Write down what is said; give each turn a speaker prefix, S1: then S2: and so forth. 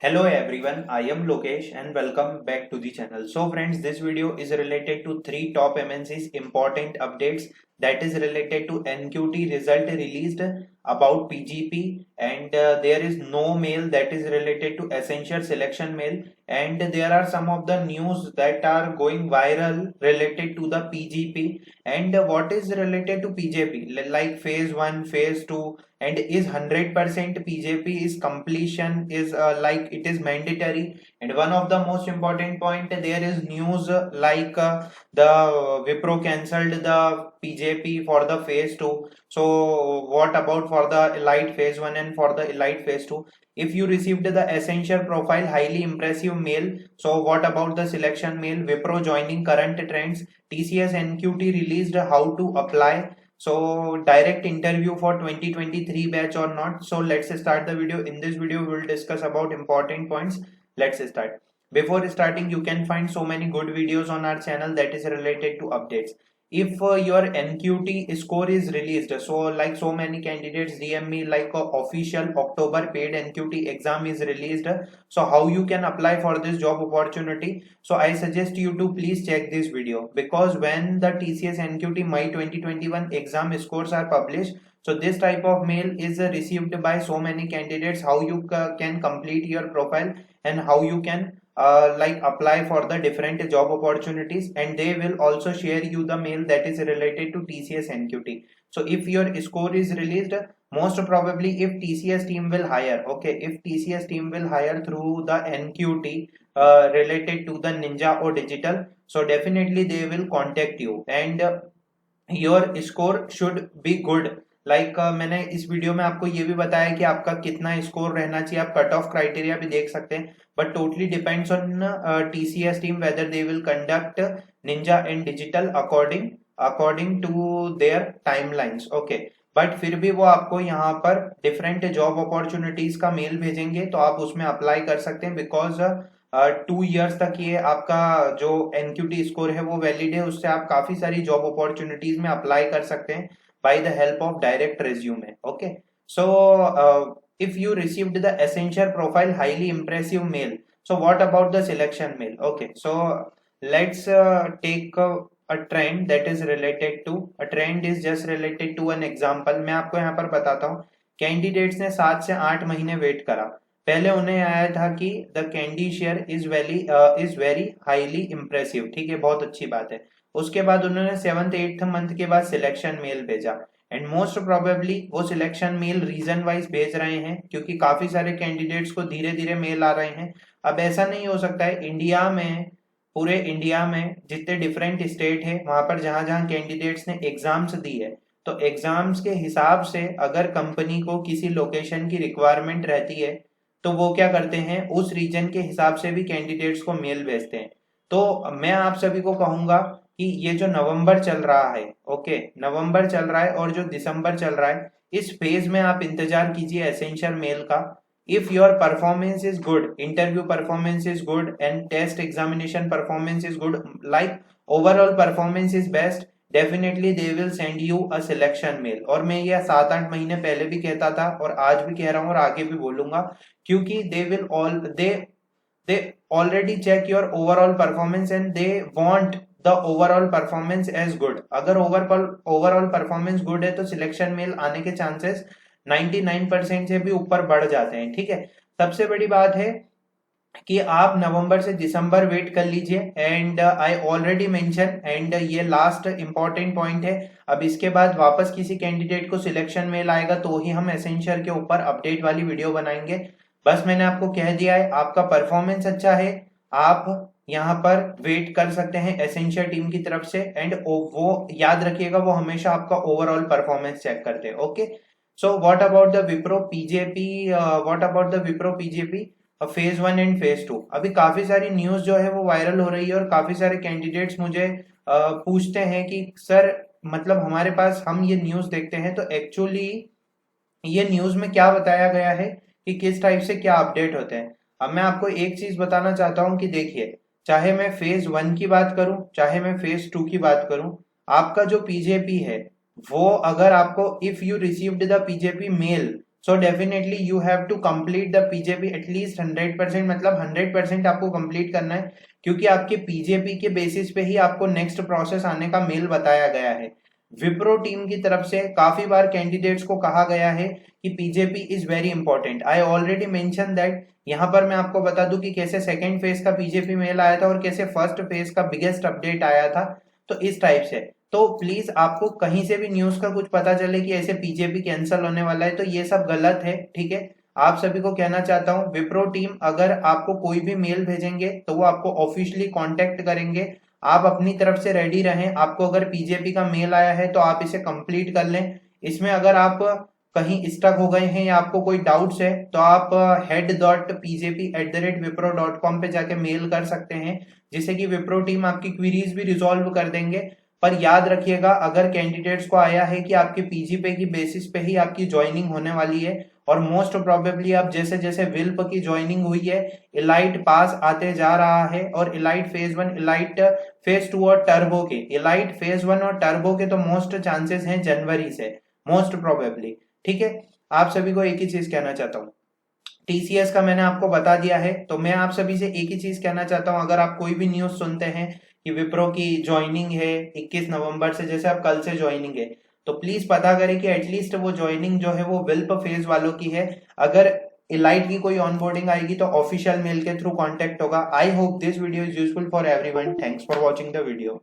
S1: Hello everyone, I am Lokesh and welcome back to the channel. So friends, this video is related to three top MNCs important updates that is related to NQT result released about PGP and there is no mail that is related to essential selection mail and there are some of the news that are going viral related to the PGP and what is related to PJP like phase 1, phase 2 and is 100% PJP is completion is like it is mandatory. And one of the most important point, there is news the Wipro cancelled the PJP for the phase 2. So what about for the elite phase 1 and for the elite phase 2? If you received the essential profile highly impressive mail, so what about the selection mail? Wipro joining current trends, TCS NQT released how to apply, so direct interview for 2023 batch or not. So let's start the video. In this video we will discuss about important points. Let's start. Before starting, you can find so many good videos on our channel that is related to updates. If your NQT score is released, so like so many candidates DM me like official October paid NQT exam is released, so how you can apply for this job opportunity. So I suggest you to please check this video, because when the TCS NQT May 2021 exam scores are published, so this type of mail is received by so many candidates, how you can complete your profile and how you can like apply for the different job opportunities, and they will also share you the mail that is related to TCS NQT. So if your score is released, most probably if TCS team will hire, okay, if TCS team will hire through the NQT related to the Ninja or Digital, so definitely they will contact you and your score should be good. Like मैंने इस video में आपको ये भी बताया कि आपका कितना स्कोर रहना चाहिए, आप कट ऑफ क्राइटेरिया भी देख सकते हैं, but totally depends on TCS team whether they will conduct ninja and digital according according to their timelines, okay. But फिर भी वो आपको यहाँ पर डिफरेंट जॉब अपॉर्चुनिटीज का मेल भेजेंगे, तो आप उसमें अप्लाई कर सकते हैं, बिकॉज 2 इयर्स तक ये आपका जो एनक्यूटी स्कोर है वो वैलिड है, उससे आप काफी सारी जॉब अपॉर्चुनिटीज में अप्लाई कर सकते हैं by the help of direct resume, okay. So if you received the essential profile highly impressive mail, so what about the selection mail? Okay, so let's take a trend that is related to a trend is just related to an example. मैं आपको यहाँ पर बताता हूँ। Candidates ने 7 से 8 महीने wait करा, पहले उन्हें आया था कि the candy share is very highly impressive, ठीक है, बहुत अच्छी बात है। उसके बाद उन्होंने 7th-8th मंथ के बाद सिलेक्शन मेल भेजा, एंड मोस्ट प्रोबेबली वो सिलेक्शन मेल रीजन वाइज भेज रहे हैं, क्योंकि काफी सारे कैंडिडेट्स को धीरे धीरे मेल आ रहे हैं। अब ऐसा नहीं हो सकता है, इंडिया में, पूरे इंडिया में जितने डिफरेंट स्टेट है, वहां पर जहां जहां कैंडिडेट्स ने एग्जाम्स दी है, तो एग्जाम्स के हिसाब से अगर कंपनी को किसी लोकेशन की रिक्वायरमेंट रहती है, तो वो क्या करते हैं, उस रीजन के हिसाब से भी कैंडिडेट्स को मेल भेजते हैं। तो मैं आप सभी को कहूंगा कि ये जो नवंबर चल रहा है, ओके, नवंबर चल रहा है और जो दिसंबर चल रहा है, इस फेज में आप इंतजार कीजिए एसेंशियल मेल का। If your performance is good, interview performance is good and test examination performance is good, like overall performance is best, definitely they will send you a selection mail. और मैं ये 7-8 महीने पहले भी कहता था और आज भी कह रहा हूँ और आगे भी बोलूंगा, क्योंकि they already check your overall performance and they want the overall performance as good. अगर ओवरऑल परफॉर्मेंस गुड है तो सिलेक्शन मेल आने के चांसेस 99% से भी ऊपर बढ़ जाते हैं, ठीक है। सबसे बड़ी बात है कि आप नवंबर से दिसंबर वेट कर लीजिए, and I already mention, and ये लास्ट इंपॉर्टेंट पॉइंट है। अब इसके बाद वापस किसी कैंडिडेट को सिलेक्शन मेल आएगा तो ही हम एसेंशियल के ऊपर अपडेट वाली वीडियो बनाएंगे। बस मैंने आपको कह दिया है, आपका परफॉर्मेंस अच्छा है, आप यहाँ पर वेट कर सकते हैं एसेंशियल टीम की तरफ से, एंड वो याद रखिएगा, वो हमेशा आपका ओवरऑल परफॉर्मेंस चेक करते हैं, okay. So what about the Wipro PJP, what about the Wipro PJP phase 1 and phase 2? अभी काफी सारी न्यूज जो है वो वायरल हो रही है और काफी सारे कैंडिडेट्स मुझे पूछते हैं कि सर, मतलब हमारे पास, हम ये न्यूज देखते हैं तो एक्चुअली ये न्यूज में क्या बताया गया है कि किस टाइप से क्या अपडेट होते हैं। अब मैं आपको एक चीज बताना चाहता हूं कि देखिए, चाहे मैं फेज 1 की बात करूं, चाहे मैं फेज 2 की बात करूं, आपका जो पीजेपी है वो, अगर आपको, if you received the PJP mail, so definitely you have to complete the PJP एटलीस्ट 100%, मतलब 100% आपको कंप्लीट करना है, क्योंकि आपके पीजेपी के बेसिस पे ही आपको नेक्स्ट प्रोसेस आने का मेल बताया गया है। विप्रो टीम की तरफ से काफी बार कैंडिडेट्स को कहा गया है कि PJP is very important. I already mention that. यहाँ पर मैं आपको बता दूं कि कैसे सेकेंड फेज का पीजेपी मेल आया था और कैसे फर्स्ट फेज का बिगेस्ट अपडेट आया था। तो इस टाइप से तो प्लीज आपको कहीं से भी न्यूज का कुछ पता चले कि ऐसे पीजेपी कैंसिल होने वाला है, तो ये सब गलत है, ठीक है। आप सभी को कहना चाहता हूँ, विप्रो टीम अगर आपको कोई भी मेल भेजेंगे तो वो आपको ऑफिशियली कांटेक्ट करेंगे। आप अपनी तरफ से रेडी रहें। आपको अगर पीजेपी का मेल आया है तो आप इसे कंप्लीट कर लें। इसमें अगर आप कहीं स्टक हो गए हैं या आपको कोई डाउट्स है तो आप head.pjp@wipro.com पे जाके मेल कर सकते हैं, जिससे कि विप्रो टीम आपकी क्वेरीज भी रिजॉल्व कर देंगे। पर याद रखिएगा, अगर कैंडिडेट्स को आया है कि आपके पीजीपी की बेसिस पे ही आपकी ज्वाइनिंग होने वाली है, और मोस्ट प्रोबेबली अब जैसे जैसे विल्प की ज्वाइनिंग हुई है, इलाइट पास आते जा रहा है, और इलाइट फेज 1, इलाइट फेज 2 और टर्बो के, इलाइट फेज 1 और टर्बो के तो मोस्ट चांसेस हैं जनवरी से, मोस्ट प्रोबेबली, ठीक है। आप सभी को एक ही चीज कहना चाहता हूँ, टीसीएस का मैंने आपको बता दिया है, तो मैं आप सभी से एक ही चीज कहना चाहता हूँ, अगर आप कोई भी न्यूज सुनते हैं कि विप्रो की ज्वाइनिंग है 21 नवंबर से, जैसे आप कल से ज्वाइनिंग है, तो प्लीज पता करें कि एटलीस्ट वो ज्वाइनिंग जो है वो विल्प फेज वालों की है। अगर इलाइट की कोई ऑनबोर्डिंग आएगी तो ऑफिशियल मेल के थ्रू कांटेक्ट होगा। I hope this video is useful for everyone. Thanks for watching the video.